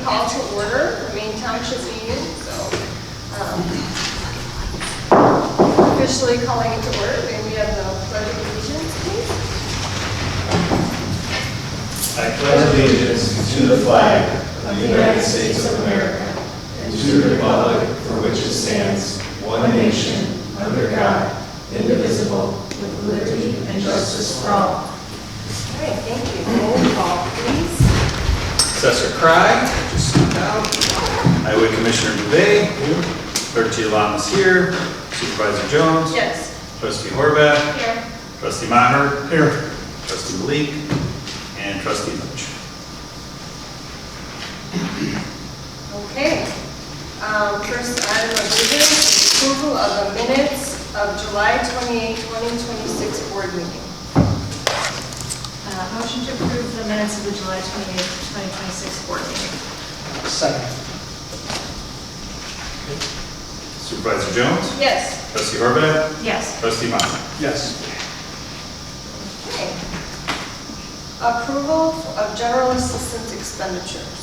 call to order the Maine Township meeting. So officially calling it to order. May we have the pledge of allegiance, please? I pledge allegiance to the flag of the United States of America and to the republic for which it stands, one nation, under God, indivisible, with liberty and justice for all. All right, thank you. Roll call, please. Assessor Cry, just stepped out. Highway Commissioner Dubay. Clerk Giovanni's here. Supervisor Jones. Yes. Trustee Horvath. Here. Trustee Maher. Here. Trustee Malik. And Trustee Lynch. Okay. First item of business is approval of the minutes of July 28, 2026 board meeting. Motion to approve the minutes of the July 28, 2026 board meeting. Second. Supervisor Jones. Yes. Trustee Horvath. Yes. Trustee Maher. Yes. Okay. Approval of general assistance expenditures.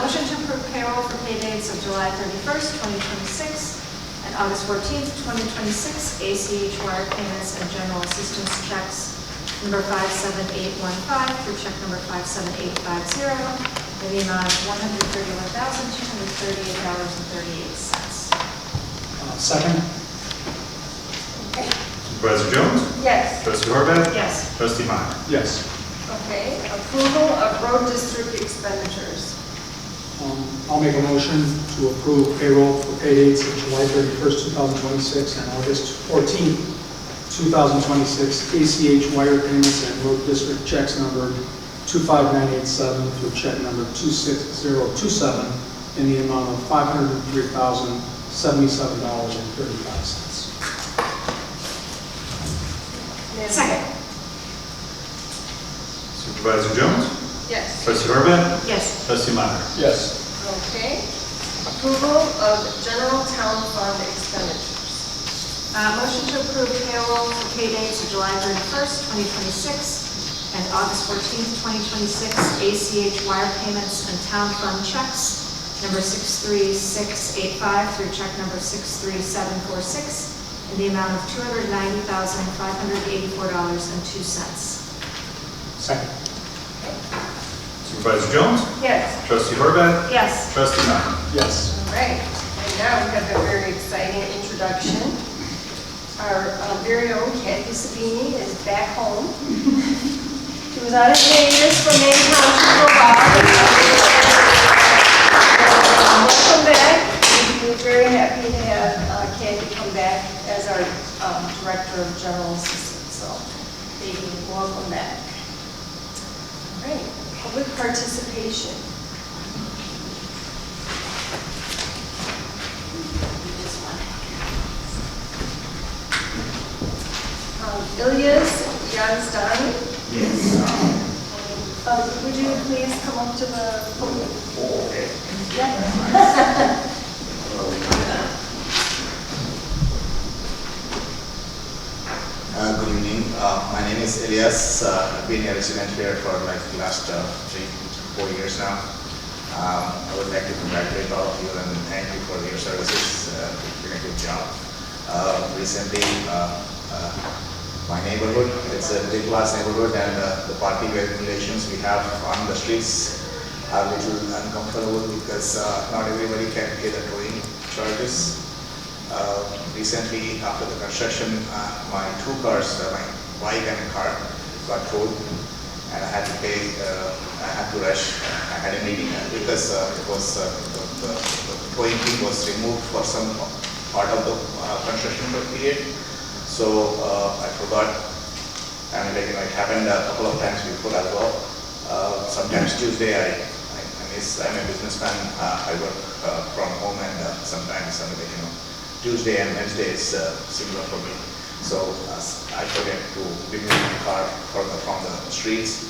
Motion to approve payroll for pay dates of July 31st, 2026 and August 14th, 2026, ACH wire payments and general assistance checks number 57815 through check number 57850 in the amount of $131,238.38. Second. Okay. Supervisor Jones. Yes. Trustee Horvath. Yes. Trustee Maher. Yes. Okay. Approval of road district expenditures. I'll make a motion to approve payroll for pay dates of July 31st, 2026 and August 14th, 2026, ACH wire payments and road district checks number 25987 through check number 26027 in the amount of $503,077.35. Second. Supervisor Jones. Yes. Trustee Horvath. Yes. Trustee Maher. Yes. Okay. Approval of general town fund expenditures. Motion to approve payroll for pay dates of July 31st, 2026 and August 14th, 2026, ACH wire payments and town fund checks number 63685 through check number 63746 in the amount of $290,584.02. Second. Supervisor Jones. Yes. Trustee Horvath. Yes. Trustee Maher. Yes. All right. And now we have a very exciting introduction. Our very own Kathy Sabini is back home. She was on a hiatus from Maine Township for a while. Welcome back. We're very happy to have Kathy come back as our Director of General Assistance. So, Katie, welcome back. All right. Public participation. Ilyas Yazdani. Yes. Would you please come up to the podium? Okay. Yeah. Good evening. My name is Ilyas. I've been a resident here for like the last 3-4 years now. I would like to congratulate all of you and thank you for your services. You've doing a good job. Recently, my neighborhood, it's a big class neighborhood, and the parking regulations we have on the streets are a little uncomfortable because not everybody can pay the towing charges. Recently, after the construction, my 2 cars, my bike and a car, got towed, and I had to pay. I had to rush. I had a meeting because it was the towing fee was removed for some part of the construction period. So I forgot. I mean, like, it happened a couple of times before as well. Sometimes Tuesday I miss. I'm a businessman. I work from home, and sometimes Tuesday and Wednesday is similar for me. So I forget to remove my car from the streets.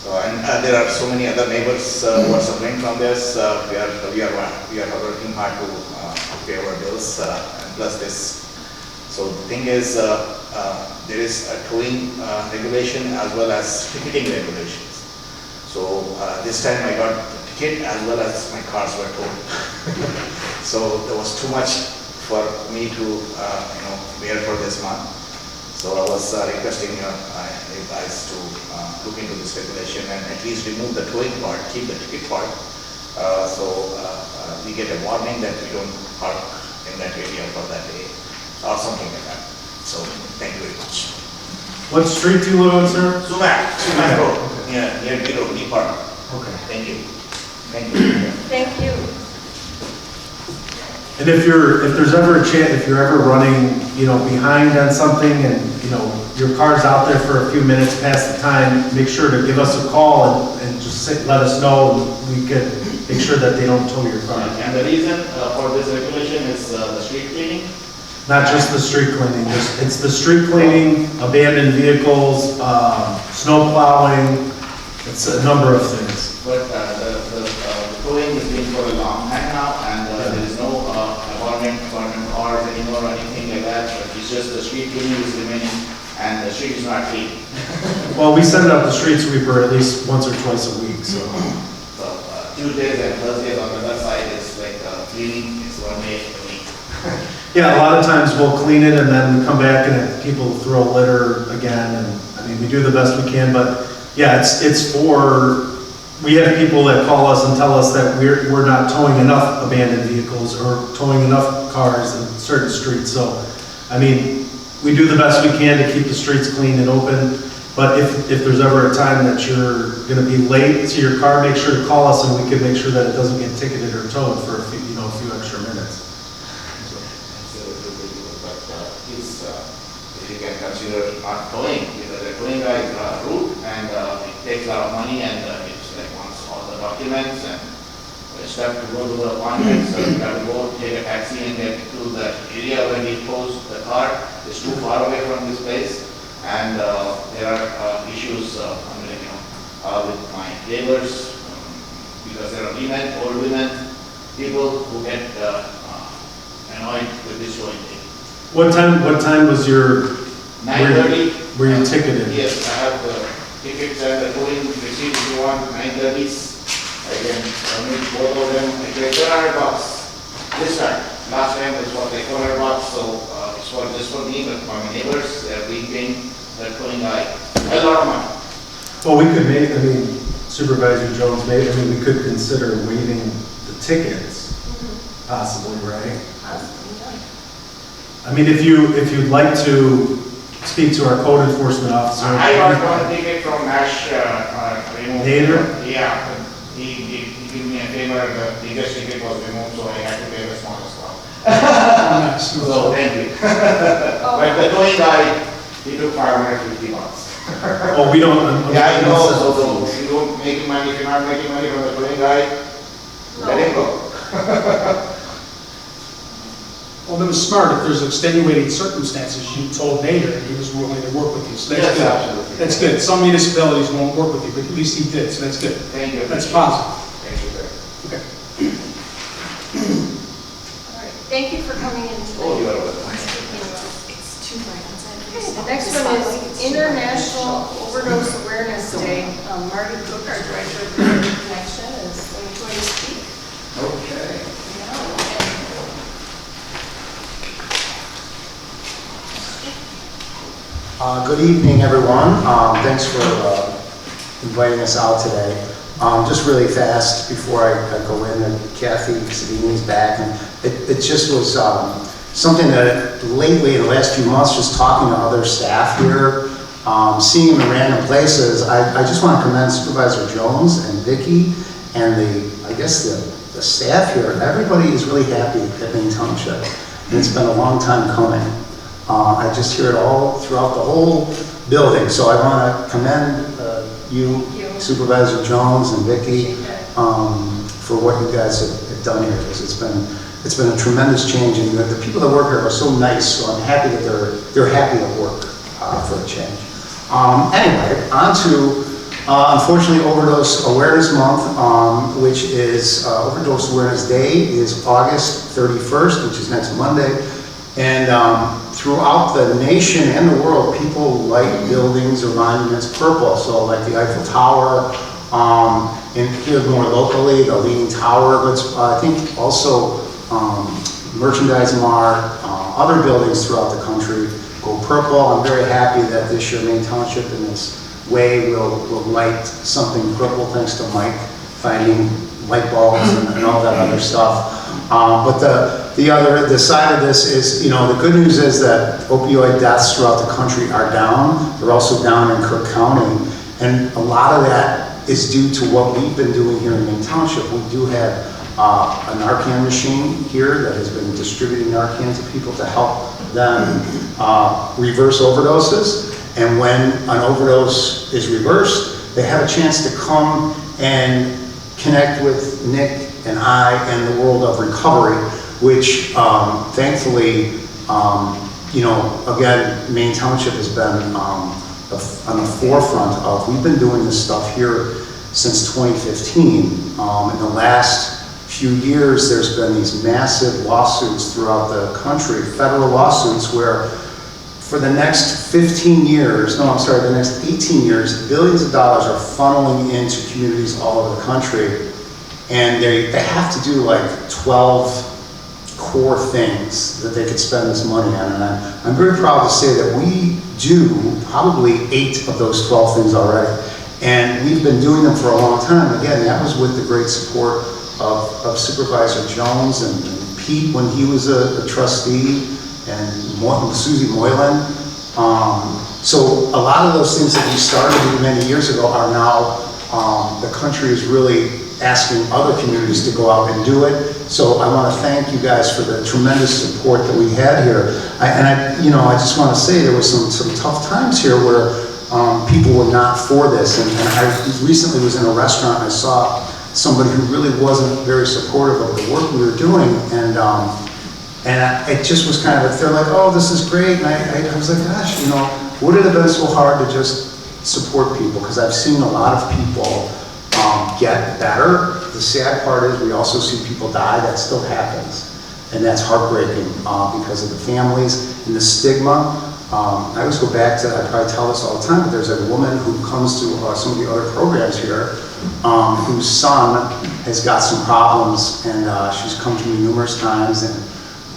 So and there are so many other neighbors who are suffering from this. We are working hard to pay our bills, and plus this So the thing is, there is a towing regulation as well as ticketing regulations. So this time I got the ticket as well as my cars were towed. So there was too much for me to bear for this month. So I was requesting you guys to look into this regulation and at least remove the towing part, keep the ticket part. So we get a warning that we don't park in that area for that day or something like that. So thank you very much. What street do you live on, sir? Sumac Road. Yeah, near Below, New Park. Okay. Thank you. Thank you. Thank you. And if there's ever a chance, if you're ever running, behind on something and, your car's out there for a few minutes past the time, make sure to give us a call and just let us know, and we can make sure that they don't tow your car. And the reason for this regulation is the street cleaning. Not just the street cleaning, it's the street cleaning, abandoned vehicles, snow plowing, it's a number of things. But the towing is being for a long time now, and there is no apartment cars anymore or anything like that. But it's just the street cleaning is remaining, and the street is not clean. Well, we send out the street sweeper at least once or twice a week, so. So Tuesdays and Thursdays on the other side is like cleaning. It's 1 day a week. Yeah, a lot of times we'll clean it and then we come back and people throw litter again, and we do the best we can, but yeah, it's for, we have people that call us and tell us that we're not towing enough abandoned vehicles or towing enough cars in certain streets, so, we do the best we can to keep the streets clean and open, but if there's ever a time that you're gonna be late to your car, make sure to call us and we can make sure that it doesn't get ticketed or towed for a few extra minutes. If you can consider not towing, because the towing guy is rude and it takes a lot of money and it's like wants all the documents and it's have to go to the appointment, so you have to go take a taxi and get to the area where he tows the car. It's too far away from this place, and there are issues with my neighbors because there are old women, people who get annoyed with this towing thing. What time was your, 9:30. were you ticketed? Yes, I have the tickets and the towing receipt if you want, 9:30s. I can submit both of them. I pay $200 this time. Last time it was like $400, so it's for just for me, but for my neighbors, they're being paying the towing guy a lot of money. Well, we could Supervisor Jones we could consider waiving the tickets, possibly, right? If you'd like to speak to our code enforcement officer. I got one ticket from Nash, Nader? Yeah, he gave me a favor, the biggest ticket was removed, so I had to pay the smallest one. Nice. So thank you. But the towing guy, he took $550. Oh, we don't. Yeah, I know, so if you don't make money, if you're not making money from the towing guy, let him go. Well, it was smart. If there's extenuating circumstances, you told Nader and he was willing to work with you. So that's Yes, good. absolutely. That's good. Some municipalities won't work with you, but at least he did, so that's good. Thank you. That's positive. Thank you, sir. Okay. All right, thank you for coming in today. Oh, you are welcome. It's 2 brands. The next one is International Overdose Awareness Day. Marty Cook, our Director of Community Connection, is going to speak. Okay. Good evening, everyone. Thanks for inviting us out today. Just really fast before I go in, Kathy Savini's back, and it just was something that lately in the last few months, just talking to other staff here, seeing them in random places, I just want to commend Supervisor Jones and Vicki and the staff here. Everybody is really happy at Maine Township, and it's been a long time coming. I just hear it all throughout the whole building. So I want to commend you, Supervisor Jones and Vicki, for what you guys have done here. Because it's been a tremendous change, and the people that work here are so nice. So I'm happy that they're happy at work for a change. Anyway, on to unfortunately Overdose Awareness Month, which is Overdose Awareness Day is August 31st, which is next Monday, and throughout the nation and the world, people light buildings or monuments purple. So like the Eiffel Tower, and here more locally, the Leaning Tower, but I think also merchandising art, other buildings throughout the country go purple. I'm very happy that this year Maine Township in its way will light something purple, thanks to Mike finding light bulbs and all that other stuff. But the side of this is, you know, the good news is that opioid deaths throughout the country are down. They're also down in Cook County, and a lot of that is due to what we've been doing here in Maine Township. We do have a Narcan machine here that has been distributing Narcan to people to help them reverse overdoses. And when an overdose is reversed, they have a chance to come and connect with Nick and I and the world of recovery, which thankfully, you know, again, Maine Township has been on the forefront of. We've been doing this stuff here since 2015. In the last few years, there's been these massive lawsuits throughout the country, federal lawsuits, where for the next 15 years, no, I'm sorry, the next 18 years, billions of dollars are funneling into communities all over the country. And they have to do like 12 core things that they could spend this money on. And I'm very proud to say that we do probably 8 of those 12 things already. And we've been doing them for a long time. Again, that was with the great support of Supervisor Jones and Pete when he was a trustee, and Susie Moylan. So a lot of those things that we started many years ago are now, the country is really asking other communities to go out and do it. So I want to thank you guys for the tremendous support that we had here. I just want to say there was some tough times here where people were not for this. And I recently was in a restaurant and I saw somebody who really wasn't very supportive of the work we were doing. And it just was kind of, they're like, oh, this is great. And I was like, gosh, you know, would it have been so hard to just support people? Because I've seen a lot of people get better. The sad part is we also see people die. That still happens. And that's heartbreaking because of the families and the stigma. I always go back to, I probably tell this all the time, but there's a woman who comes to some of the other programs here whose son has got some problems, and she's come to me numerous times, and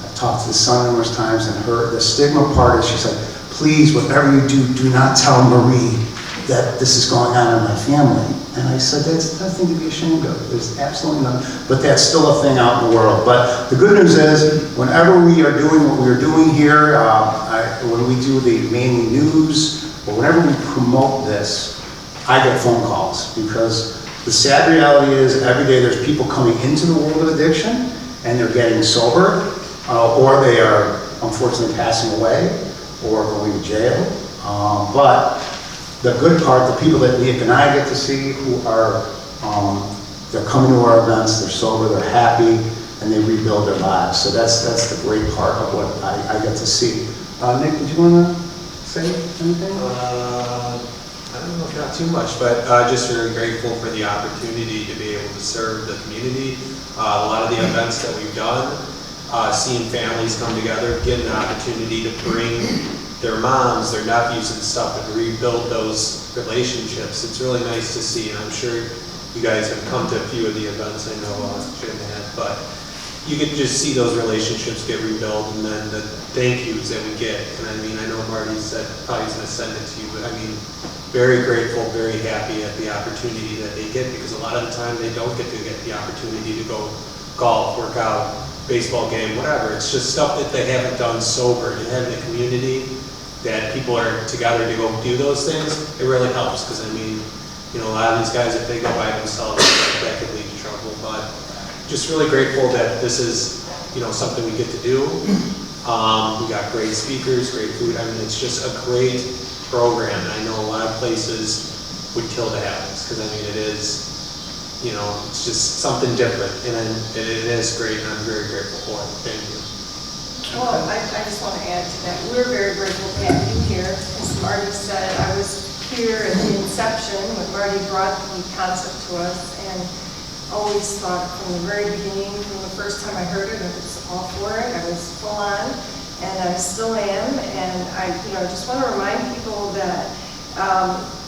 I've talked to the son numerous times, and the stigma part is she's like, please, whatever you do not tell Marie that this is going on in my family. And I said, that's nothing to be ashamed of. There's absolutely nothing, but that's still a thing out in the world. But the good news is, whenever we are doing what we're doing here, when we do the Maine news, or whenever we promote this, I get phone calls, because the sad reality is every day there's people coming into the world of addiction, and they're getting sober, or they are unfortunately passing away, or going to jail. But the good part, the people that Nick and I get to see who are, they're coming to our events, they're sober, they're happy, and they rebuild their lives. So that's the great part of what I get to see. Nick, did you want to say anything? I don't know, not too much, but just very grateful for the opportunity to be able to serve the community. A lot of the events that we've done, seeing families come together, getting an opportunity to bring their moms, their nephews and stuff, and rebuild those relationships. It's really nice to see, and I'm sure you guys have come to a few of the events. I know Jim had, but you could just see those relationships get rebuilt, and then the thank yous that we get. And I mean, I know Marty said probably he's going to send it to you, but I mean, very grateful, very happy at the opportunity that they get, because a lot of the time they don't get the opportunity to go golf, work out, baseball game, whatever. It's just stuff that they haven't done sober. And having a community that people are together to go do those things, it really helps. Because I mean, you know, a lot of these guys, if they go by themselves, that could lead to trouble. But just really grateful that this is, you know, something we get to do. We got great speakers, great food. I mean, it's just a great program. And I know a lot of places would kill to have this, because I mean, it is, you know, it's just something different, and it is great, and I'm very grateful for it. Thank you. Well, I just want to add to that. We're very grateful to have you here. As Marty said, I was here at the inception when Marty brought the concept to us, and always thought from the very beginning, from the first time I heard it, I was all for it. I was full on. and I still am. And I just want to remind people that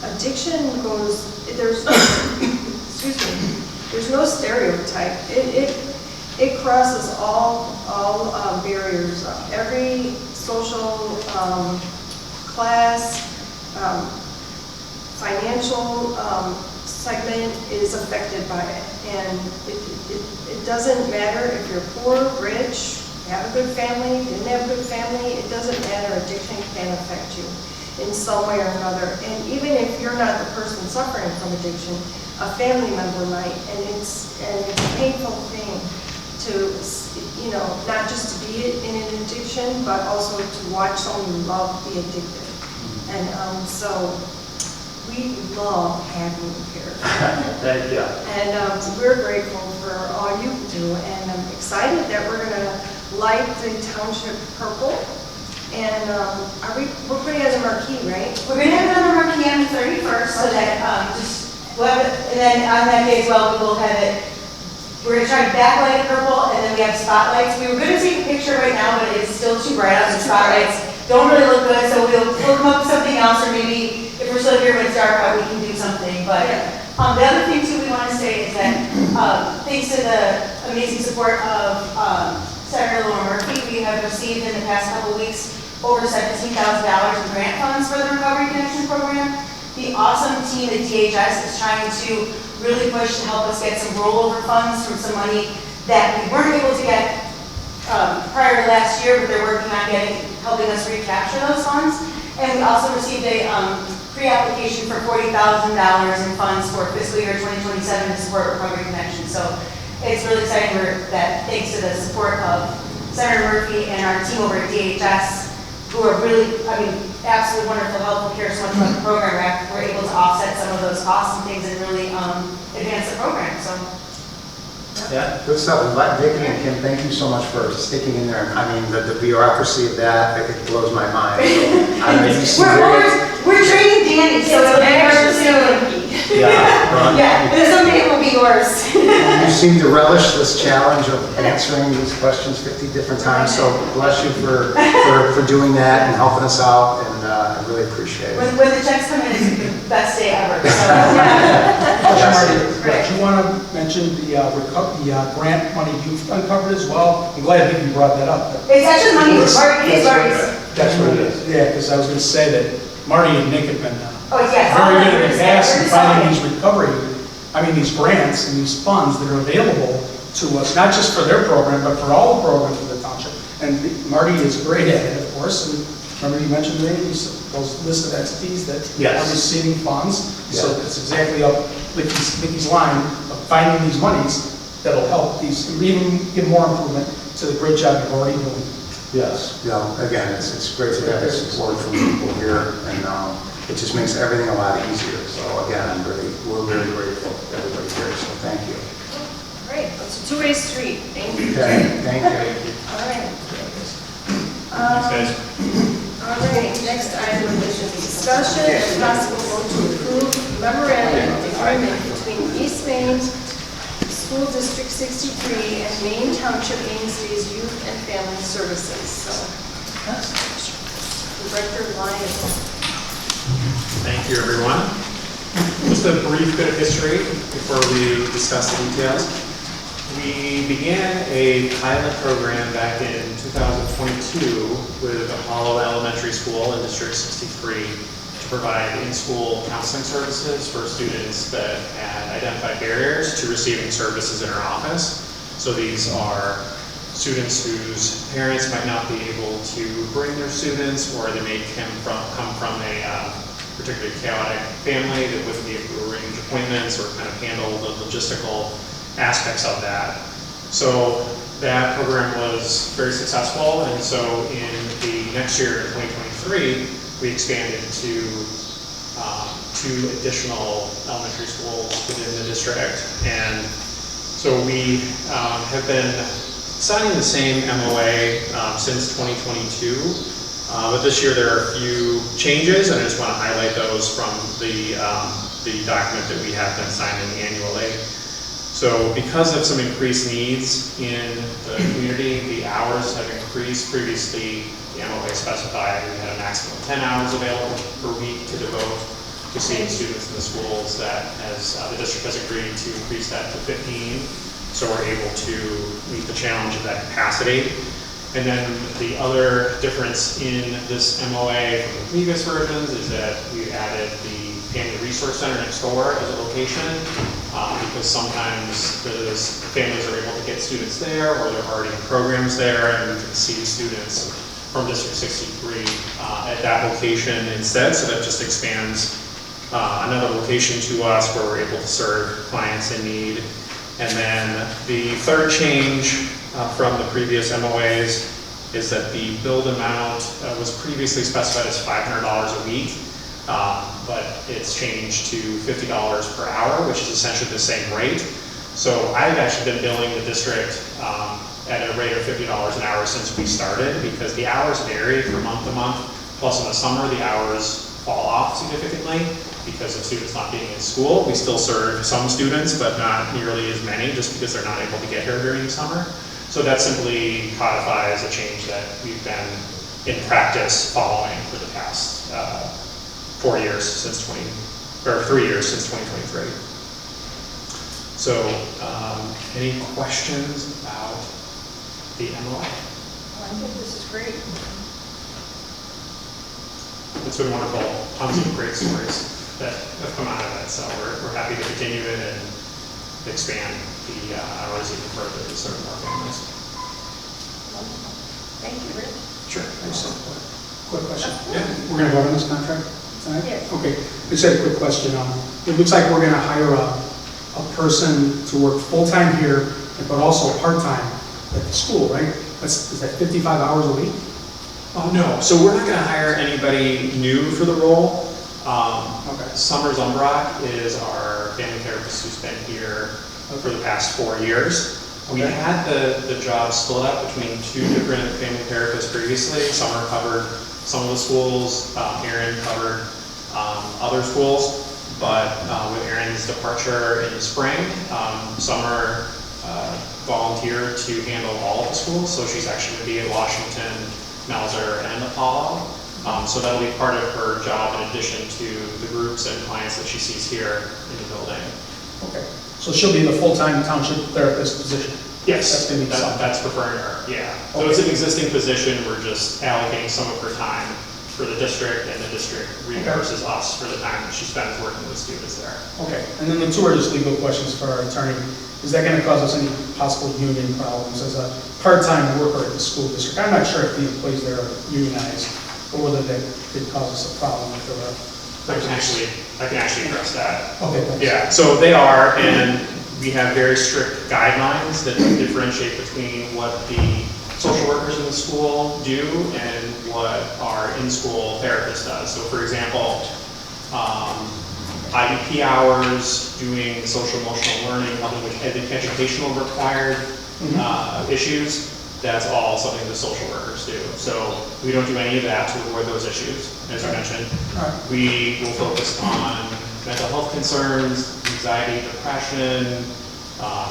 addiction goes, there's excuse me, there's no stereotype. It crosses all barriers. Every social class, financial segment is affected by it. And it doesn't matter if you're poor, rich, have a good family, didn't have a good family, it doesn't matter. Addiction can affect you in some way or another. And even if you're not the person suffering from addiction, a family member might. And it's a painful thing to, not just to be in an addiction, but also to watch someone you love be addicted. And so we love having you here. Thank you. And we're grateful for all you do. And I'm excited that we're going to light the township purple. And we're putting it on the marquee, right? We're going to have it on the marquee on the 31st, so that and then on that day as well, we will have it. We're going to try to backlight it purple, and then we have spotlights. We were going to take a picture right now, but it's still too bright out. The spotlights don't really look good, so we'll come up with something else, or maybe if we're still here when it's dark out, we can do something. But the other thing too we want to say is that thanks to the amazing support of Senator Laura Murphy, we have received in the past couple of weeks over $17,000 in grant funds for the Recovery Connection program. The awesome team at DHS is trying to really push to help us get some rollover funds from some money that we weren't able to get prior to last year, but they're working on helping us recapture those funds. And we also received a pre-application for $40,000 in funds for fiscal year 2027 to support Recovery Connection. So it's really exciting that thanks to the support of Senator Murphy and our team over at DHS, who are really, absolutely wonderful, helpful, care so much about the program, we're able to offset some of those costs and things and really advance the program. So. Yeah, good stuff. And Vicky and Kim, thank you so much for sticking in there. The bureaucracy of that, it blows my mind. So, we're training Danny, so it'll be ours soon. Yeah, and someday it will be yours. You seem to relish this challenge of answering these questions 50 different times, so bless you for doing that and helping us out, and I really appreciate it. When the checks come in, it's the best day ever. So, Do you want to mention the grant money you've uncovered as well? I'm glad that you brought that up. It's actually money for Marty's. That's what it is. Yeah, because I was going to say that Marty and Nick have been very good in the past in finding these grants and these funds that are available to us, not just for their program, but for all the programs of the township. And Marty is great at it, of course. And remember you mentioned those list of entities that are receiving funds. Yes. So it's exactly up Vicky's line of finding these monies that'll help these, even give more improvement to the great job you're already doing. Yes. Again, it's great to have this support from people here, and it just makes everything a lot easier. So again, we're really grateful to everybody here. So thank you. Great. It's a two-way street. Thank you. Okay. Thank you. All right. Thanks, guys. All right. Next item is discussion and possible vote to approve memorandum of agreement between East Maine School District 63 and Maine Township Mainstays Youth and Family Services. So, Director Lyons. Thank you, everyone. Just a brief bit of history before we discuss the details. We began a pilot program back in 2022 with Apollo Elementary School in District 63 to provide in-school counseling services for students that had identified barriers to receiving services in our office. So these are students whose parents might not be able to bring their students, or they may come from a particularly chaotic family that wouldn't be able to arrange appointments or kind of handle the logistical aspects of that. So that program was very successful, and so in the next year, in 2023, we expanded to 2 additional elementary schools within the district. And so we have been signing the same MOA since 2022, but this year there are a few changes, and I just want to highlight those from the document that we have been signing annually. So because of some increased needs in the community, the hours have increased. Previously, the MOA specified we had a maximum of 10 hours available per week to devote to seeing students in the schools. That has, the district has agreed to increase that to 15, so we're able to meet the challenge of that capacity. And then the other difference in this MOA from the previous versions is that we added the Family Resource Center next door as a location, because sometimes those families are able to get students there, or they're already in programs there, and we can see students from District 63 at that location instead. So that just expands another location to us where we're able to serve clients in need. And then the third change from the previous MOAs is that the billed amount was previously specified as $500 a week, but it's changed to $50 per hour, which is essentially the same rate. So I've actually been billing the district at a rate of $50 an hour since we started, because the hours vary from month to month. Plus in the summer, the hours fall off significantly because of students not being in school. We still serve some students, but not nearly as many, just because they're not able to get here during the summer. So that simply codifies a change that we've been in practice following for the past 4 years since 3 years since 2023. So, any questions about the MOA? I think this is great. It's been wonderful. Tons of great stories that have come out of it. So we're happy to continue it and expand the hours even further to serve more families. Wonderful. Thank you, Rich. Sure. Quick question. Yeah. We're going to vote on this contract tonight? Yes. Okay, just a quick question. It looks like we're going to hire a person to work full-time here, but also part-time at the school, right? Is that 55 hours a week? No, so we're not going to hire anybody new for the role. Okay. Summer Zumbrock is our family therapist who's been here for the past 4 years. We had the job split up between 2 different family therapists previously. Summer covered some of the schools, Erin covered other schools, but with Erin's departure in the spring, Summer volunteered to handle all of the schools, so she's actually going to be at Washington, Melzer, and Apollo. So that'll be part of her job in addition to the groups and clients that she sees here in the building. Okay, so she'll be the full-time township therapist position? Yes, That's going to be something. that's preferring her, yeah. So Okay. it's an existing position, we're just allocating some of her time for the district, and the district reimburses us for the time that she spends working with students there. Okay, and then the 2 are just legal questions for our attorney. Is that going to cause us any possible union problems as a part-time worker at the school district? I'm not sure if the employees there are unionized, or whether that could cause us a problem if there were. I can actually address that. Okay, thanks. Yeah, so they are, and we have very strict guidelines that differentiate between what the social workers in the school do and what our in-school therapist does. So for example, IEP hours, doing social emotional learning, helping with educational required issues, that's all something the social workers do. So we don't do any of that to avoid those issues, as you mentioned. We will focus on mental health concerns, anxiety, depression,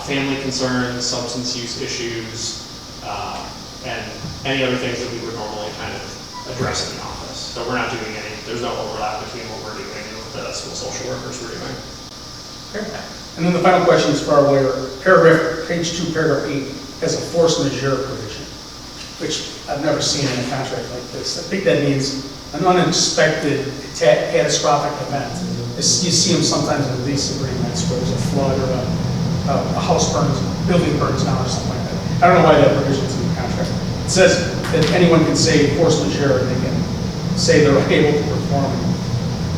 family concerns, substance use issues, and any other things that we would normally kind of address in the office. So we're not doing there's no overlap between what we're doing and what the school social workers were doing. Okay. And then the final question is for our lawyer. Page 2, paragraph 8 has a force majeure provision, which I've never seen in a contract like this. I think that means an unexpected catastrophic event. You see them sometimes in lease agreements where there's a flood or a house burns, building burns down or something like that. I don't know why that provision is in the contract. It says that anyone can say force majeure and they can say they're able to perform.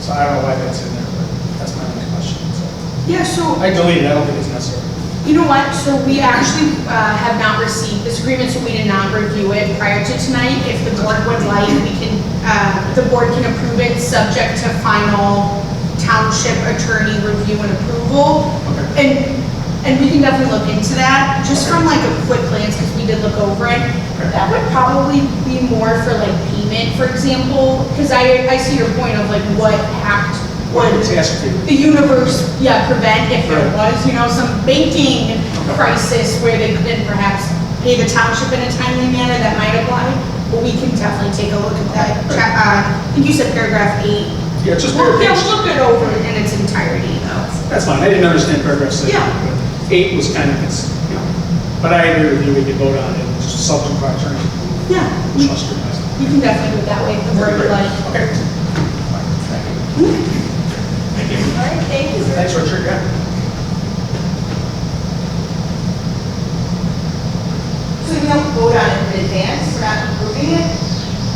So I don't know why that's in there, but that's my only question. So Yeah, so, I deleted it. I don't think it's necessary. you know what, so we actually have not received this agreement, so we did not review it prior to tonight. If the board would like, we can, the board can approve it subject to final township attorney review and approval. Okay. And we can definitely look into that, just from like a quick glance, because we did look over it. That would probably be more for like payment, for example, because I see your point of like what would the universe, prevent if there was, some banking crisis where they couldn't perhaps pay the township in a timely manner that might apply. but we can definitely take a look at that. I think you said paragraph 8. Yeah, just Well, yeah, paragraph. we'll look it over in its entirety though. That's fine, I didn't understand paragraph 6. Yeah. 8 was kind of, you know, but I agree with you, we could vote on it, it's just subject to attorney. Yeah. Trust your advice. You can definitely do it that way, the word you like. Okay. All right, thank you. Thanks, Richard, yeah. So we don't vote on it in advance, we're not approving it?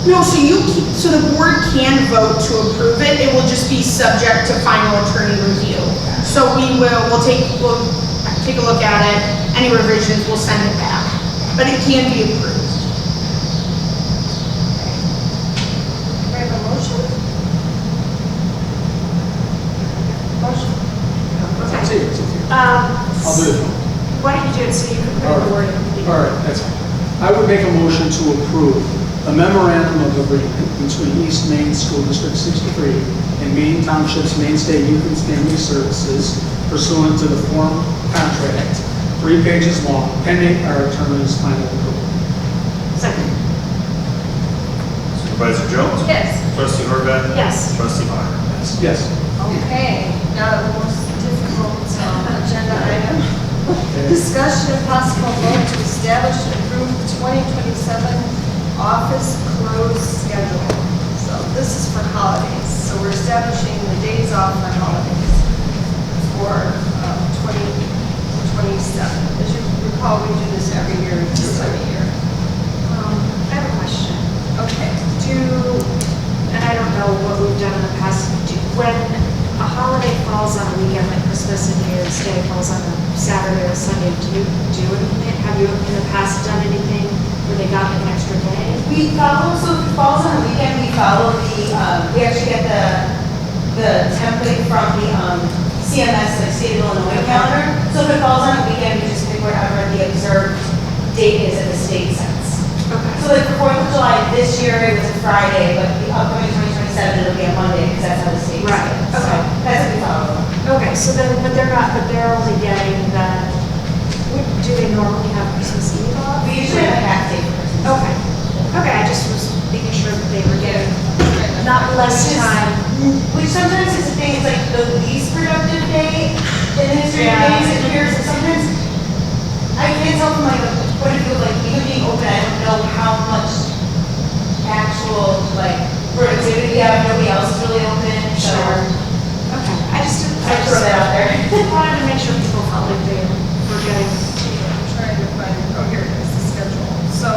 No, so the board can vote to approve it, it will just be subject to final attorney review. So we'll take a look at it, any revisions, we'll send it back, but it can be approved. Do I have a motion? Motion. It's easy, it's easy. I'll do it. Why don't you do it so you can put in the word? All right, that's fine. I would make a motion to approve a memorandum of agreement between East Maine School District 63 and Maine Township's Mainstay Youth and Family Services pursuant to the form contract, 3 pages long, pending our attorney's final approval. Second. Supervisor Jones? Yes. Trustee Horvath? Yes. Trustee Meyer? Yes. Okay, now the most difficult agenda item. Discussion and possible vote to establish and approve the 2027 office close schedule. So this is for holidays. So we're establishing the days off for holidays for 2027. As you recall, we do this every year, this time of year. I have a question. Okay. And I don't know what we've done in the past, when a holiday falls on a weekend like Christmas and New Year's Day falls on a Saturday or Sunday, do you do anything? Have you in the past done anything where they got an extra day? We follow, so if it falls on the weekend, we follow we actually get the template from the CMS, like State of Illinois calendar. So if it falls on a weekend, we just pick whatever the observed date is that the state sets. Okay. So like for 4th of July this year, it was a Friday, but the upcoming 2027, it'll be a Monday, because that's how the state Right. sets it. So Okay. that's what we follow. Okay, so then, but they're only getting the, do they normally have Christmas Eve off? We usually have a half day for Christmas. Okay. Okay, I just was making sure that they were getting not less Which is- time. Which sometimes is the thing, it's like the least productive day in the history of days and years. And sometimes I can't tell from like a point of view of like even being open, I don't know how much actual like productivity we have. Nobody else is really open. So Sure. Okay, I just throw that out there. wanted to make sure people felt like they were getting. I'm trying to find, oh, here it is, the schedule. So,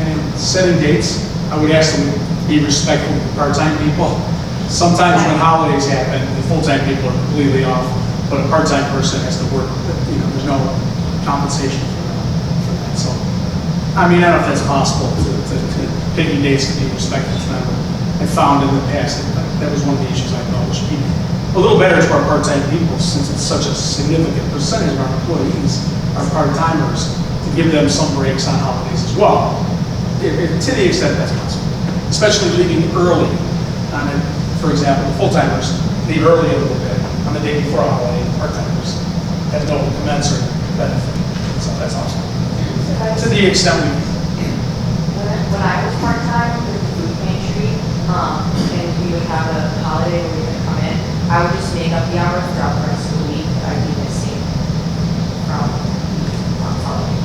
And setting dates, I would ask them to be respectful of part-time people. Sometimes when holidays happen, the full-time people are completely off, but a part-time person has to work, you know, there's no compensation for that. So, I mean, I don't know if that's possible to picking dates to be respectful to them. I found in the past that was one of the issues I thought should be a little better to our part-time people, since it's such a significant percentage of our employees are part-timers, to give them some breaks on holidays as well, to the extent that's possible. Especially leaving early on it. For example, full-timers leave early a little bit on the day before a holiday, part-timers have no commensurate benefit. So that's awesome. To the extent we, When I was part-time with the food pantry, and we would have a holiday where we would come in, I would just make up the hours throughout the rest of the week that I'd be missing from holiday.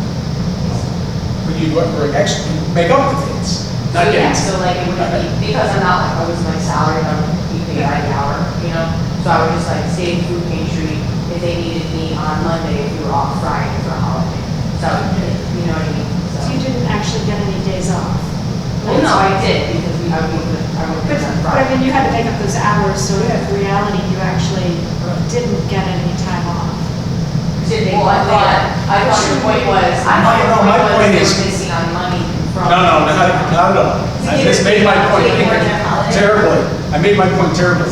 when you actually make up the dates, not So yeah, dates. so like it would be, because I'm not like always my salary, I would be paid by the hour, you know? So I would just like stay in the food pantry if they needed me on Monday, if we were off Friday for a holiday. So, you know what I mean? So you didn't actually get any days off? Well, no, I did, because I would But, on but I Friday. mean, you had to make up those hours, so in reality, you actually didn't get any time off. Well, I thought your point was, My point is- they were missing on money from. No, not at all. I just made my point terribly. I made my point terribly.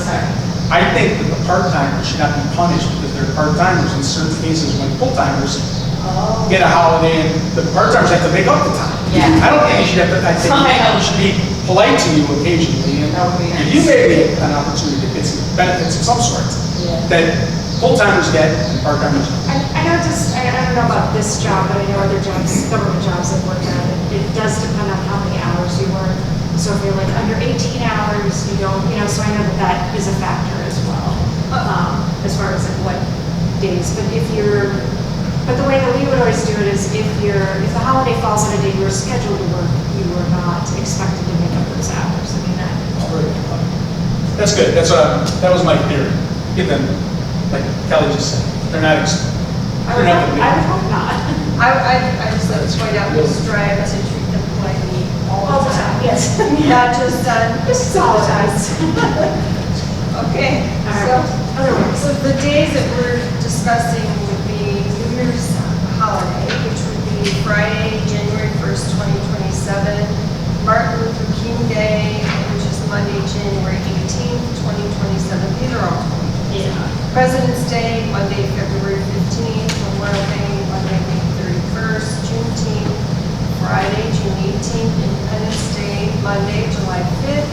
I think that the part-timers should not be punished because they're part-timers in certain cases when full-timers get a holiday and the part-timers have to make up the time. Yeah. I don't think you should have to, I think you should be polite to you occasionally. And That would be if nice. you may be an opportunity to get some benefits of some sort that full-timers get and part-timers don't. I know I don't know about this job, but I know other jobs, government jobs I've worked at, it does depend on how many hours you So if you're like under 18 hours, you don't, so I know that that is a factor as well, as far as like what days. But the way that we would always do it is if the holiday falls on a day you're scheduled to work, you are not expected to make up those hours. I mean, That's good. That was my theory. Give them, like Kelly just said, they're not. I would hope not. I just like to point out, we strive to treat them like we All the time, yes. not just on Just all the time. Okay, so the days that we're discussing would be New Year's holiday, which would be Friday, January 1st, 2027, Martin Luther King Day, which is Monday, January 18th, 2027. These are all 2027. President's Day, Monday, February 15th, Memorial Day, Monday, May 31st, Juneteenth, Friday, June 18th, Independence Day, Monday, July 5th,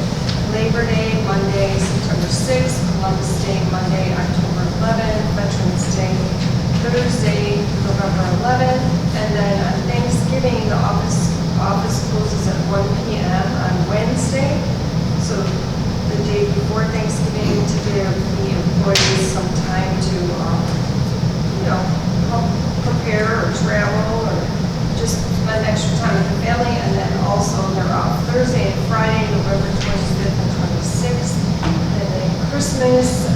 Labor Day, Monday, September 6th, Columbus Day, Monday, October 11th, Veterans Day, Thursday, November 11th, and then on Thanksgiving, the office closes at 1 p.m. on Wednesday. So the day before Thanksgiving, to give the employees some time to, help prepare or travel or just spend extra time with the family. And then also they're off Thursday and Friday, November 25th and 26th. And then Christmas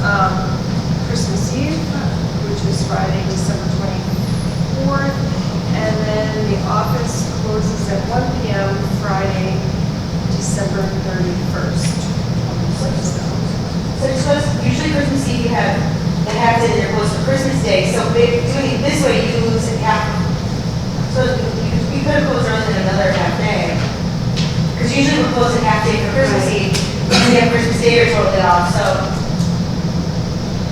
Eve, which is Friday, December 24th. And then the office closes at 1 p.m. Friday, December 31st. So usually Christmas Eve you have the half day that goes for Christmas Day, so doing it this way you lose half. So you could have closed early than another half day. Because usually we're closing half day for Christmas Eve, and we have Christmas Day or totally off, so.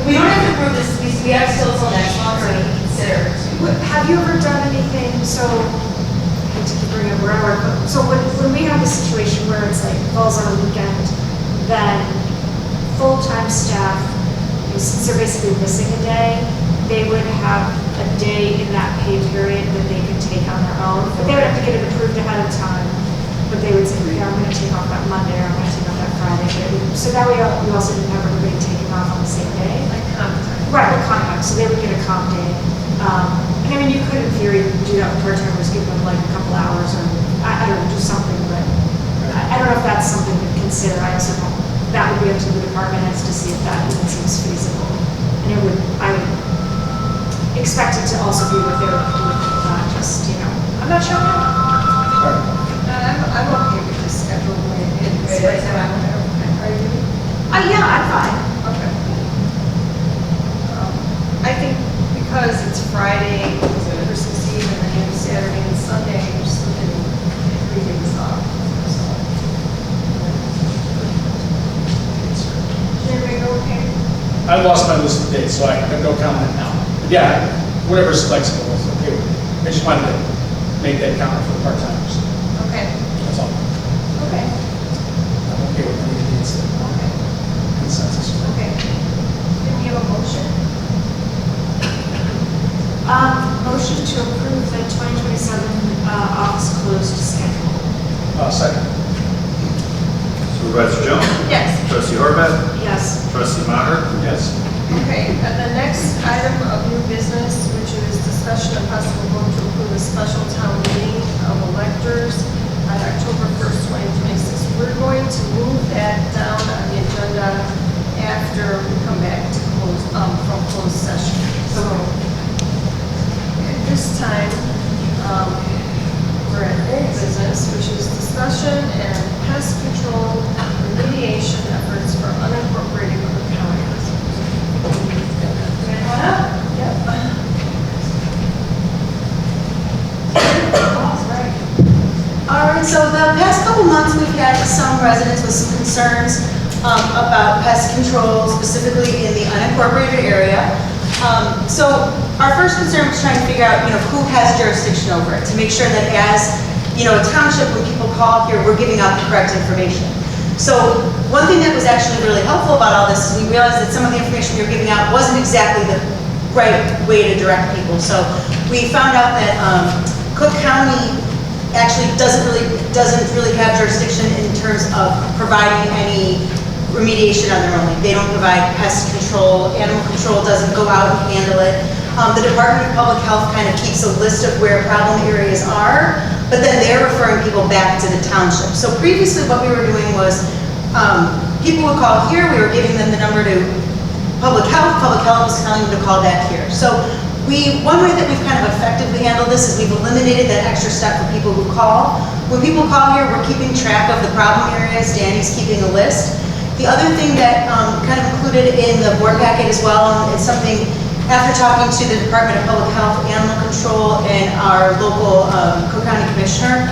We don't have to approve this, we have still till next month, so we can consider. Have you ever done anything, so, I hate to keep bringing up where I work, but, so when we have a situation where it's like falls on a weekend, then full-time staff, since they're basically missing a day, they would have a day in that pay period that they could take on their own. But they would have to get it approved ahead of time. But they would say, yeah, I'm going to take off that Monday, or I'm going to take off that Friday. So that way we also didn't have everybody taking off on the same day. Like comp time. Right, with comp time. So they would get a comp day. And I mean, you could in theory do that with part-timers, give them like a couple hours, or I don't know, do something. But I don't know if that's something to consider. I also don't. That would be up to the department heads to see if that even seems feasible. And I would expect it to also be what they're doing, not just, I'm not sure how. I'm okay with this schedule the way it is right now. Are you? Yeah, I'm fine. Okay. I think because it's Friday, Christmas Eve, and then you have Saturday and Sunday, you're still getting 3 days off. Okay. I lost my list of dates, so I don't count that now. But yeah, whatever's flexible is okay with me. I just wanted to make that count for the part-timers. Okay. That's all. Okay. I'm okay with any dates that Okay. consensus. Okay. Can we have a motion? Motion to approve the 2027 office closed schedule. Second. Supervisor Jones? Yes. Trustee Horvath? Yes. Trustee Maher? Yes. Okay, and the next item of new business, which is discussion of possible vote to approve a special town meeting of electors on October 1st, 2026. We're going to move that down on the agenda after we come back to from closed session. So at this time, we're at old business, which is discussion and pest control remediation efforts for unincorporated Cook County. Yep. All right, so the past couple months, we've had some residents with some concerns about pest control, specifically in the unincorporated area. So our first concern was trying to figure out, who has jurisdiction over it, to make sure that as, a township, when people call here, we're giving out the correct information. So one thing that was actually really helpful about all this is we realized that some of the information we were giving out wasn't exactly the right way to direct people. So we found out that Cook County actually doesn't really have jurisdiction in terms of providing any remediation on their own. Like, they don't provide pest control, animal control doesn't go out and handle it. The Department of Public Health kind of keeps a list of where problem areas are, but then they're referring people back to the township. So previously what we were doing was, people would call here, we were giving them the number to Public Health was telling them to call back here. So one way that we've kind of effectively handled this is we've eliminated that extra step for people who call. When people call here, we're keeping track of the problem areas, Danny's keeping a list. The other thing that kind of included in the board packet as well, and it's something after talking to the Department of Public Health, Animal Control, and our local Cook County Commissioner,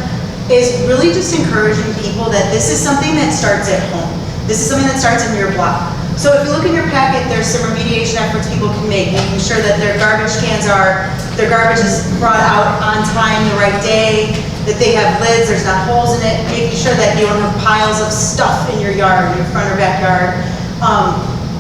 is really just encouraging people that this is something that starts at home. This is something that starts in your block. So if you look in your packet, there's some remediation efforts people can make, making sure that their garbage is brought out on time, the right day, that they have lids, there's not holes in it, making sure that you don't have piles of stuff in your yard, your front or backyard.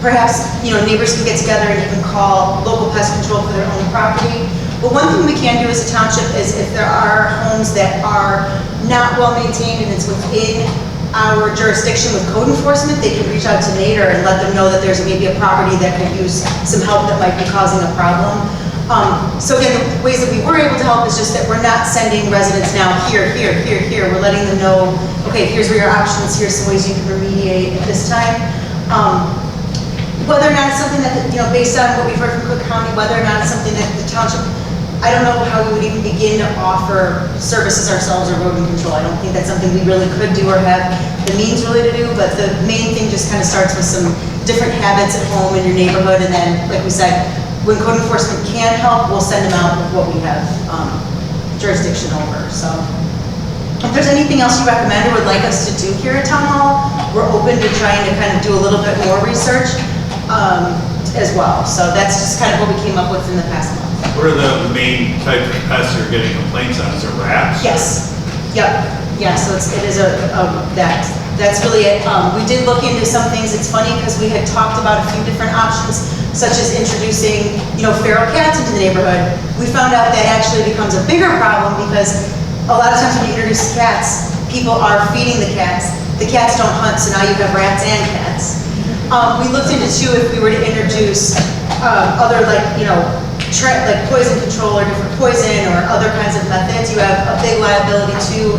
Perhaps, neighbors can get together and even call local pest control for their own property. But one thing we can do as a township is if there are homes that are not well maintained and it's within our jurisdiction with code enforcement, they can reach out to Nader and let them know that there's maybe a property that could use some help that might be causing a problem. So again, the ways that we were able to help is just that we're not sending residents now here. We're letting them know, okay, here's where your options, here's some ways you can remediate at this time. Whether or not it's something that, based on what we've heard from Cook County, whether or not it's something that the township, I don't know how we would even begin to offer services ourselves or rodent control. I don't think that's something we really could do or have the means really to do, but the main thing just kind of starts with some different habits at home in your neighborhood, and then, like we said, when code enforcement can help, we'll send them out with what we have jurisdiction over. So if there's anything else you recommend or would like us to do here at Town Hall, we're open to trying to kind of do a little bit more research as well. So that's just kind of what we came up with in the past month. What are the main type of pests you're getting complaints on? Is it rats? Yes. Yep. Yeah, so it is that's really it. We did look into some things. It's funny because we had talked about a few different options, such as introducing, feral cats into the neighborhood. We found out that actually becomes a bigger problem because a lot of times when you introduce cats, people are feeding the cats. The cats don't hunt, so now you have rats and cats. We looked into too if we were to introduce other like poison control or different poison or other kinds of methods. You have a big liability too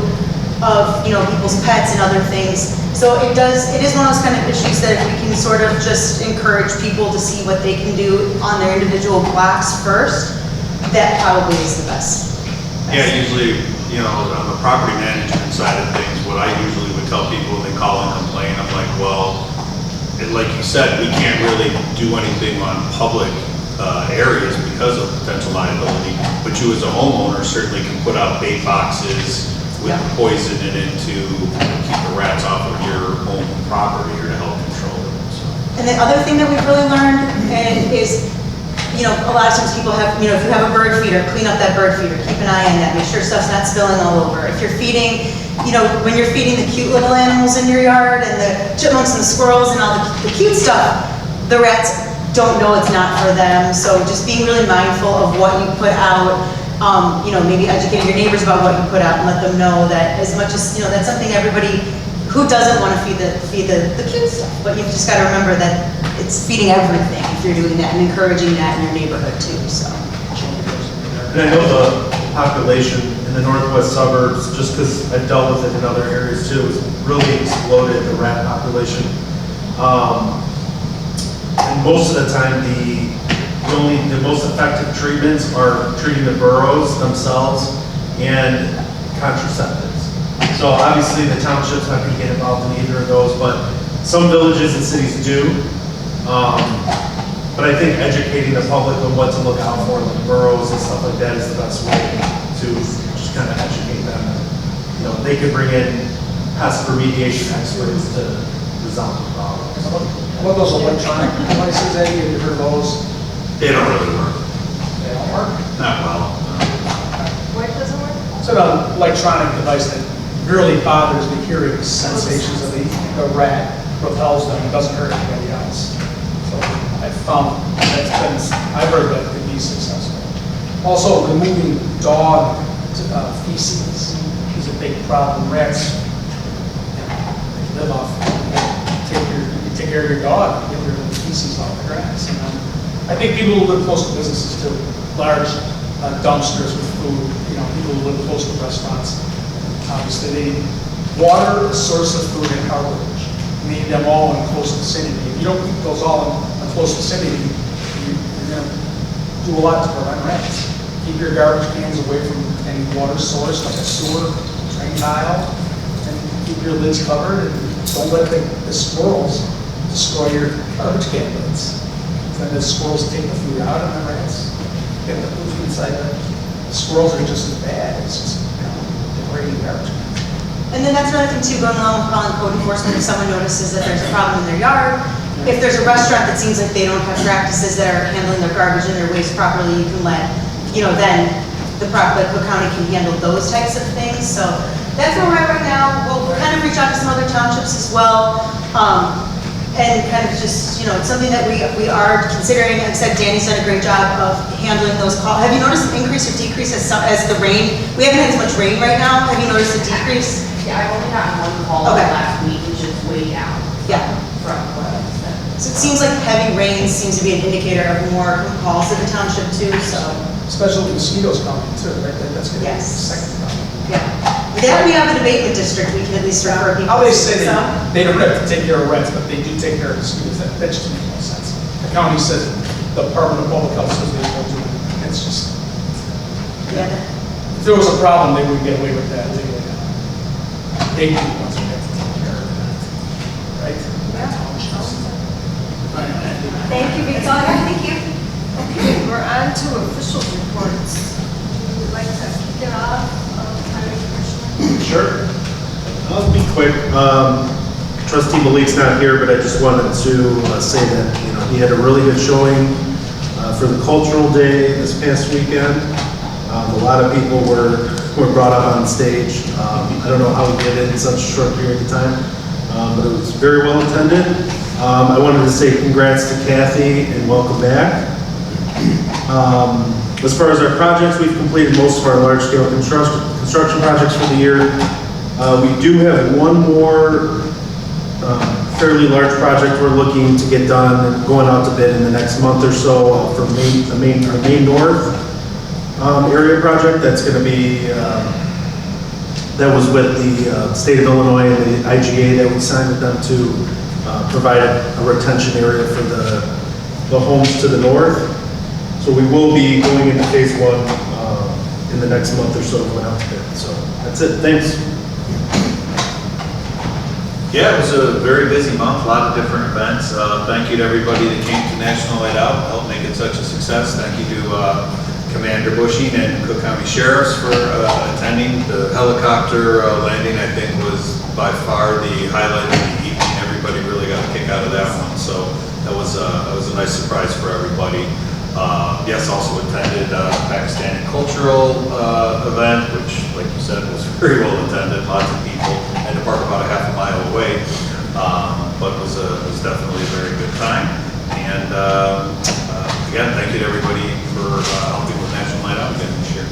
of people's pets and other things. So it is one of those kind of issues that if we can sort of just encourage people to see what they can do on their individual blocks first, that probably is the best. Yeah, usually, on the property management side of things, what I usually would tell people when they call and complain, I'm like, well, like you said, we can't really do anything on public areas because of potential liability, but you as a homeowner certainly can put out bait boxes with poison in it to keep the rats off of your home property or to help control it. So. And the other thing that we've really learned is, a lot of times people have, if you have a bird feeder, clean up that bird feeder, keep an eye on that, make sure stuff's not spilling all over. If you're feeding, when you're feeding the cute little animals in your yard and the chipmunks and the squirrels and all the cute stuff, the rats don't know it's not for them. So just being really mindful of what you put out, maybe educating your neighbors about what you put out and let them know that as much as, that's something everybody, who doesn't want to feed the cute stuff? But you've just got to remember that it's feeding everything if you're doing that and encouraging that in your neighborhood too, so. And I know the population in the northwest suburbs, just because I've dealt with it in other areas too, has really exploded, the rat population. And most of the time, the most effective treatments are treating the burrows themselves and contraceptives. So obviously the township's not going to get involved in either of those, but some villages and cities do. But I think educating the public on what to look out for, like burrows and stuff like that, is the best way to just kind of educate them. They could bring in pest remediation experts to resolve the problem. What those electronic devices that you've heard of those? They don't really work. They don't work? Not well. What doesn't work? It's an electronic device that really bothers the hearing sensations of the rat, repels them, it doesn't hurt anybody else. So I found I've heard that could be successful. Also, removing dog feces is a big problem. Rats, they live off, you take care of your dog, you get rid of the feces off the grass. And I think people who live close to businesses too, large dumpsters with food, people who live close to restaurants, obviously they need water, a source of food, and garbage. You need them all in close vicinity. If you don't keep those all in close vicinity, you're going to do a lot to prevent rats. Keep your garbage cans away from any water source like a sewer, drain tile, and keep your lids covered, and don't let the squirrels destroy your garbage can lids. Then the squirrels take the food out, and the rats get the food inside. The squirrels are just as bad. It's just degrading garbage cans. And then that's another thing too, going along with calling code enforcement, if someone notices that there's a problem in their yard, if there's a restaurant that seems like they don't have practices that are handling their garbage and their waste properly, you can let, then Cook County can handle those types of things. So that's where we're at right now. We'll kind of reach out to some other townships as well. And kind of just, it's something that we are considering. Like I said, Danny's done a great job of handling those calls. Have you noticed an increase or decrease as the rain? We haven't had as much rain right now. Have you noticed a decrease? Yeah, I've only gotten one call last week, which is way down. Yeah. From what I said. So it seems like heavy rain seems to be an indicator of more calls to the township too, so. Especially with mosquitoes coming too, right? That's going to be the Yes. second problem. Yeah. That we have an abatement district, we can at least refer people. How they say to, so. they don't have to take care of rats, but they do take care of mosquitoes. That just makes no sense. The county says, the Department of Public Health says they won't do it. It's just, Yeah. if there was a problem, they would get away with that legally. They do the ones who have to take care of that, right? Thank you, Victoria. Thank you. Okay, we're on to official reports. Would you like to kick it off, County Commissioner? Sure. I'll be quick. Trustee Malik's not here, but I just wanted to say that, he had a really good showing for the Cultural Day this past weekend. A lot of people were brought up on stage. I don't know how he did it in such a short period of time, but it was very well attended. I wanted to say congrats to Kathy and welcome back. As far as our projects, we've completed most of our large-scale construction projects for the year. We do have one more fairly large project we're looking to get done and going out to bid in the next month or so for the Maine North area project. That's going to be, that was with the state of Illinois and the IGA that we signed with them to provide a retention area for the homes to the north. So we will be going into phase one in the next month or so going out to bid. So that's it. Thanks. Yeah, it was a very busy month, a lot of different events. Thank you to everybody that came to National Night Out, helped make it such a success. Thank you to Commander Bushing and Cook County Sheriffs for attending. The helicopter landing, I think, was by far the highlight of the evening. Everybody really got a kick out of that one, so that was a nice surprise for everybody. Yes, also attended Pakistani cultural event, which, like you said, was very well attended. Lots of people, had to park about a half a mile away, but it was definitely a very good time. And again, thank you to everybody for helping with National Night Out again this year.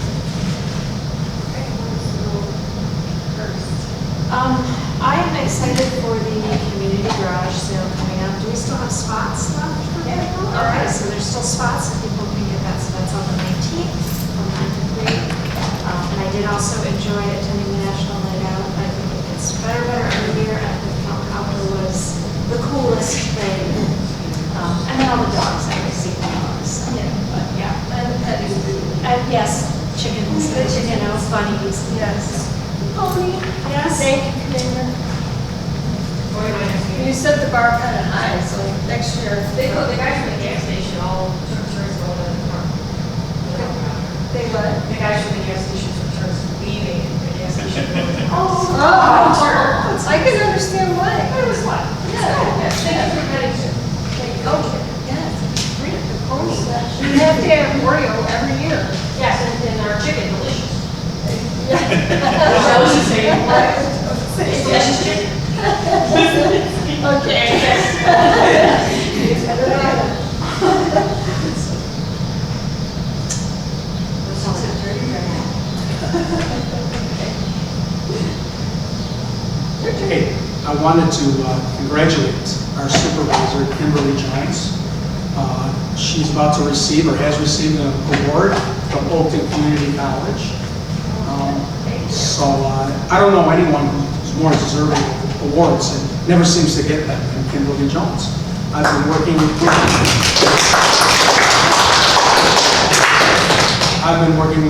I am excited for the community garage sale coming up. Do we still have spots left for people? Yeah. Okay, so there's still spots if people can get that. So that's on the 19th from 9 to 3. And I did also enjoy attending the National Night Out. I think it gets better every year. And the Count Outdoor was the coolest thing. And then all the dogs, I see the dogs. Yeah. But yeah. And the petting zoo. And yes, chickens. The chicken. Bunnies. Yes. Pony. Yes. Thank you, Commander. You set the bar kind of high, so next year. The guys from the gas station all took turns going to the park. They what? The guys from the gas station took turns leaving the gas station. Oh, I can understand why. It was fun. Yeah. Thank you for coming too. Okay, yes, great, the pony. You have to have Oreo every year. Yes, and our chicken, delicious. That was the same. Delicious chicken. Okay. wanted to congratulate our supervisor, Kimberly Jones. She's about to receive, or has received, an award from Oakton Community College. So I don't know anyone who's more deserving of awards and never seems to get them than Kimberly Jones. I've been working with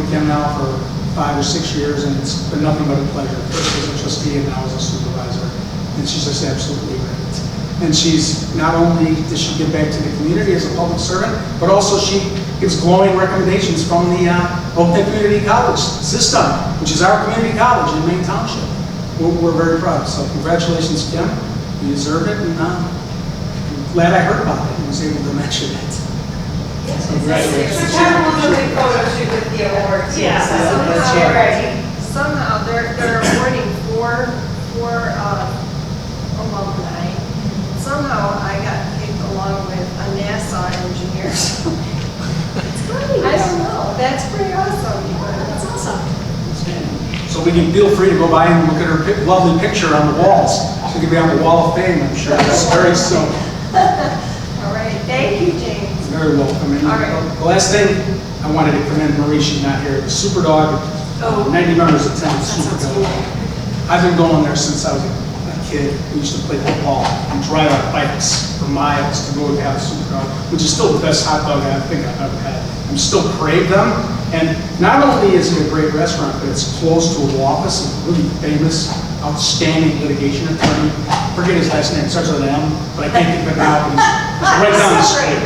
Kim now for 5 or 6 years, and it's been nothing but a pleasure. First as a trustee and now as a supervisor, and she's just absolutely great. And she's, not only does she give back to the community as a public servant, but also she gives glowing recommendations from the Oakton Community College system, which is our community college in Maine Township. We're very proud. So congratulations, Kim. You deserve it, and I'm glad I heard about it and was able to mention it. So congratulations. So Karen will do a photo shoot with the award too. Yeah, So that's get right. ready. Somehow, they're awarding four alumni. Somehow, I got picked along with a NASA engineer. I don't know, that's pretty awesome. That's awesome. So we can feel free to go by and look at her lovely picture on the walls. She could be on the Wall of Fame, I'm sure, very soon. All right, thank you, James. Very welcome. And All right. the last thing, I wanted to commend Marie, she's not here, the Super Dog, 90 members attend Super Dog. I've been going there since I was a kid. We used to play football and drive our bikes for miles to go and have a Super Dog, which is still the best hot dog I think I've ever had. I'm still crave them. And not only is it a great restaurant, but it's close to a law office of a really famous, outstanding litigation attorney. I forget his last name, it starts with an M, but I can't think of it now. But he's right down the street.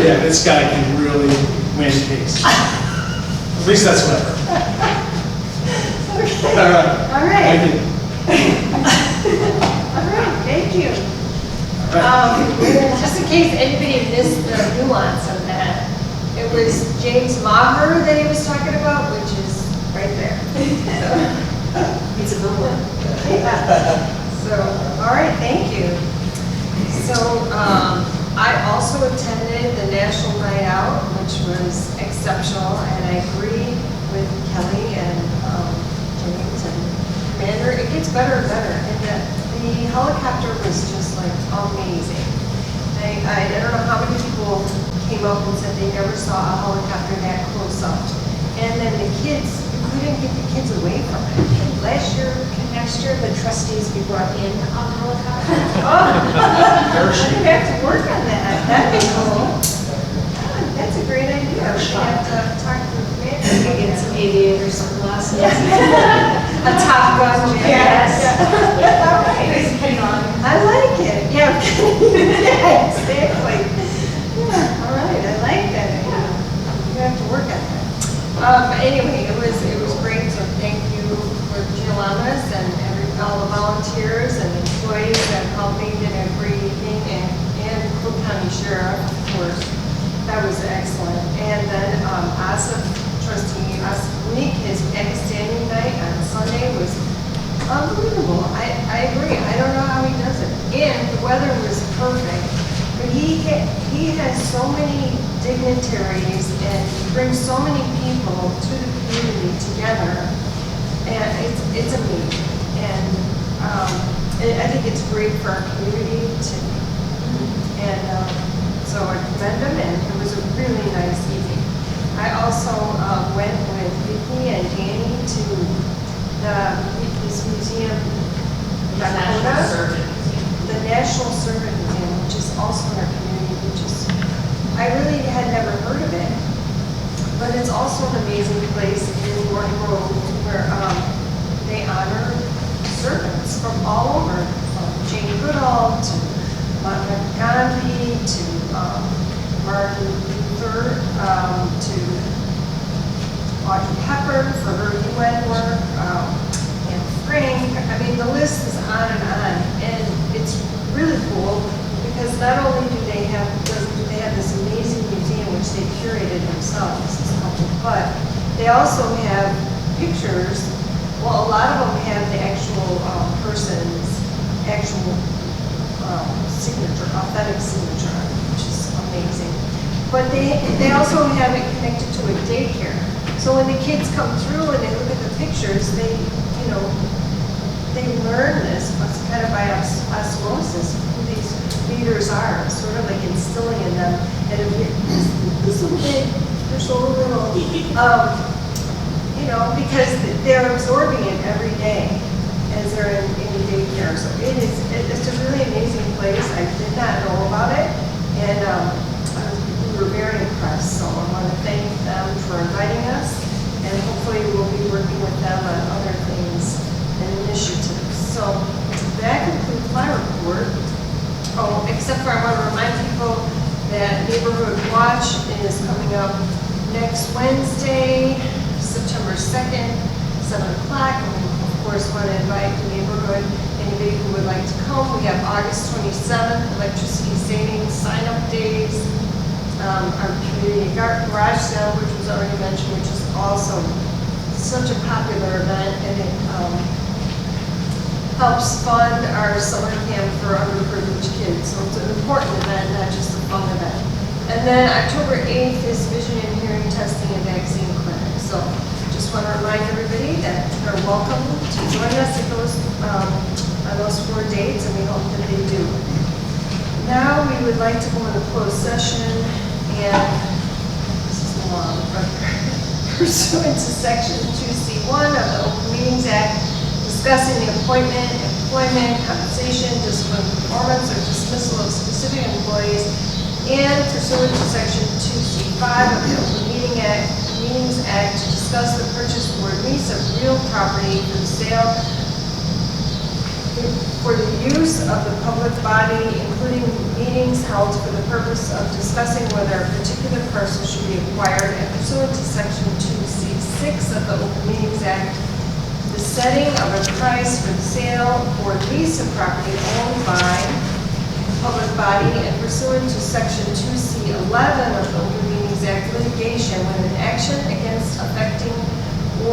Yeah, this guy can really win cases. At least that's what I've heard. All right. All right. Thank you. All right, thank you. All right. Just in case anybody missed the nuance of that, it was James Maher that he was talking about, which is right there. It's a good one. So, all right, thank you. So, I also attended the National Night Out, which was exceptional, and I agree with Kelly and James and Commander. It gets better and better, and the helicopter was just like amazing. I don't know how many people came up and said they never saw a helicopter that close up. And then the kids, we couldn't get the kids away from it. Next year, the trustees be brought in on helicopter. Oh, I'm gonna have to work on that. That'd be cool. That's a great idea. I have to talk to the commander. We get some aviator sunglasses. A Top Gun. Yes. All right. I like it. Yeah. Yeah, exactly. Yeah, all right. I like that idea. You have to work on that. Anyway, it was great. So thank you for Giovanna's and all the volunteers and employees that helped me did a great evening, and Cook County Sheriff, of course. That was excellent. And then ASA trustee, Asif, his Pakistani night on Sunday was unbelievable. I agree. I don't know how he does it. And the weather was perfect. But he has so many dignitaries and brings so many people to the community together. And it's amazing. And I think it's great for our community too. And so I commend him, and it was a really nice evening. I also went with Vicky and Danny to this museum, the National Servant Museum, which is also in our community, which is, I really had never heard of it. But it's also an amazing place in North Grove where they honor servants from all over, from Jane Goodall to Mahatma Gandhi to Martin Luther to Audrey Hepburn for her UN work, and Frank. I mean, the list is on, and it's really cool because not only do they have this amazing museum which they curated themselves, but they also have pictures. Well, a lot of them have the actual person's actual signature, authentic signature, which is amazing. But they also have it connected to a daycare. So when the kids come through and they look at the pictures, they they learn this, it's kind of by osmosis, who these leaders are, sort of like instilling in them. And if this little bit, they're so little, you know, because they're absorbing it every day as they're in daycare. So it's a really amazing place. I did not know about it, and we were very impressed. So I want to thank them for inviting us, and hopefully we'll be working with them on other things and initiatives. So that concludes my report. Oh, except for I want to remind people that Neighborhood Watch is coming up next Wednesday, September 2nd, 7 o'clock. And we, of course, want to invite the neighborhood, anybody who would like to come. We have August 27th, electricity savings sign-up days. Our community garage sale, which was already mentioned, which is also such a popular event, and it helps fund our summer camp for underprivileged kids. So it's an important event, not just a fun event. And then October 8th is vision and hearing testing and vaccine clinic. So just want to remind everybody that they're welcome to join us at on those 4 dates, and we hope that they do. Now we would like to go into closed session, and this is long, but pursuant to section 2C1 of the Open Meetings Act, discussing the appointment, employment, compensation, discipline, performance, or dismissal of specific employees, and pursuant to section 2C5 of the Open Meetings Act, to discuss the purchase or lease of real property for the sale for the use of the public body, including meetings held for the purpose of discussing whether a particular parcel should be acquired, and pursuant to section 2C6 of the Open Meetings Act, the setting of a price for the sale or lease of property owned by the public body, and pursuant to section 2C11 of the Open Meetings Act, litigation when an action against, affecting,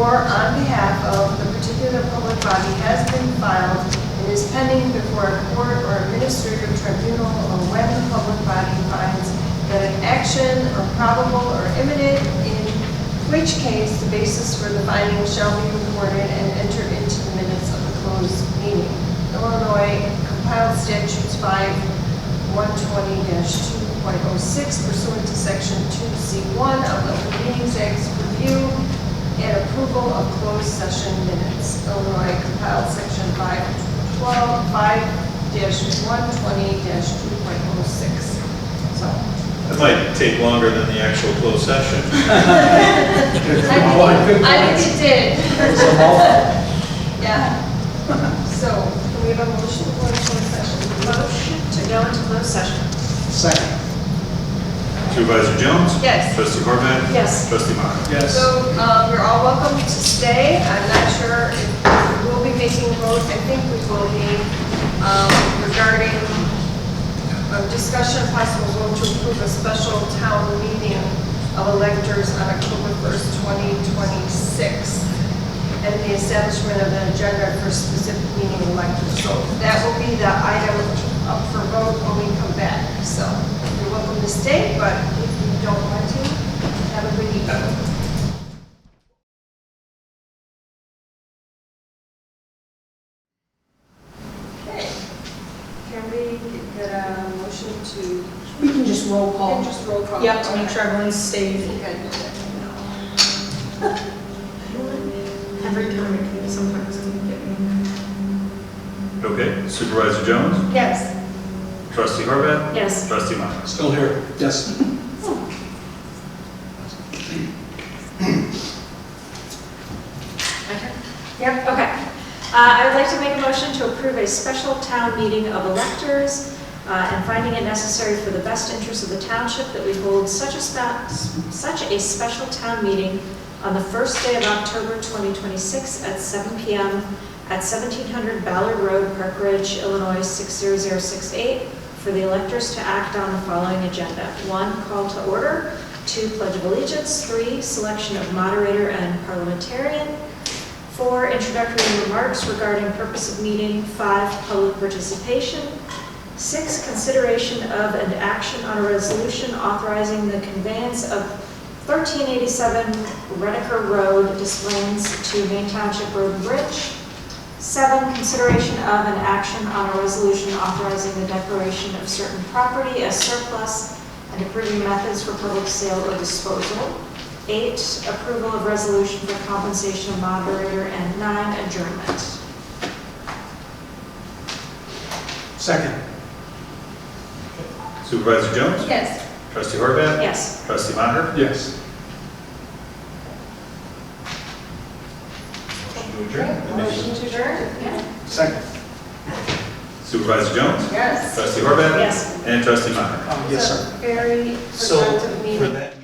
or on behalf of the particular public body has been filed and is pending before a court or administrative tribunal, or when the public body finds that an action or probable or imminent, in which case the basis for the finding shall be recorded and entered into the minutes of the closed meeting. Illinois compiled statutes 5120-2.06 pursuant to section 2C1 of the Open Meetings Act, review and approval of closed session minutes. Illinois compiled section 5-120-2.06. So. It might take longer than the actual closed session. I think it did. Yeah. So, can we have a motion to go into closed session? Motion to go into closed session. Second. Supervisor Jones? Yes. Trustee Horvath? Yes. Trustee Meyer? Yes. So, you're all welcome to stay. I'm not sure if we'll be making votes. I think we will be, regarding a discussion of possible vote to approve a special town meeting of electors on October 1st, 2026, and the establishment of an agenda for specific meeting electors. So that will be the item up for vote when we come back. So you're welcome to stay, but if you don't want to, have a good evening. Okay. Can we get a motion to? We can just roll We call. can just roll call. Yep, to make sure everyone's safe. Okay. Every time it can, sometimes it can get me. Okay. Supervisor Jones? Yes. Trustee Horvath? Yes. Trustee Meyer? Still here. Yes. Yep, okay. I would like to make a motion to approve a special town meeting of electors and finding it necessary for the best interest of the township that we hold such a special town meeting on the first day of October 2026 at 7 p.m. at 1700 Ballard Road, Park Ridge, Illinois 60068, for the electors to act on the following agenda. 1, call to order. 2, pledge of allegiance. 3, selection of moderator and parliamentarian. 4, introductory remarks regarding purpose of meeting. 5, public participation. 6, consideration of and action on a resolution authorizing the conveyance of 1387 Rediker Road, Des Plaines to Maine Township Road and Bridge. 7, consideration of an action on a resolution authorizing the declaration of certain property as surplus and approving methods for public sale or disposal. 8, approval of resolution for compensation of moderator, and 9, adjournment. Second. Supervisor Jones? Yes. Trustee Horvath? Yes. Trustee Maher? Yes. Motion to adjourn. Motion to adjourn? Yeah. Second. Supervisor Jones? Yes. Trustee Horvath? Yes. And Trustee Maher? Yes, sir. Very So, productive meeting. for that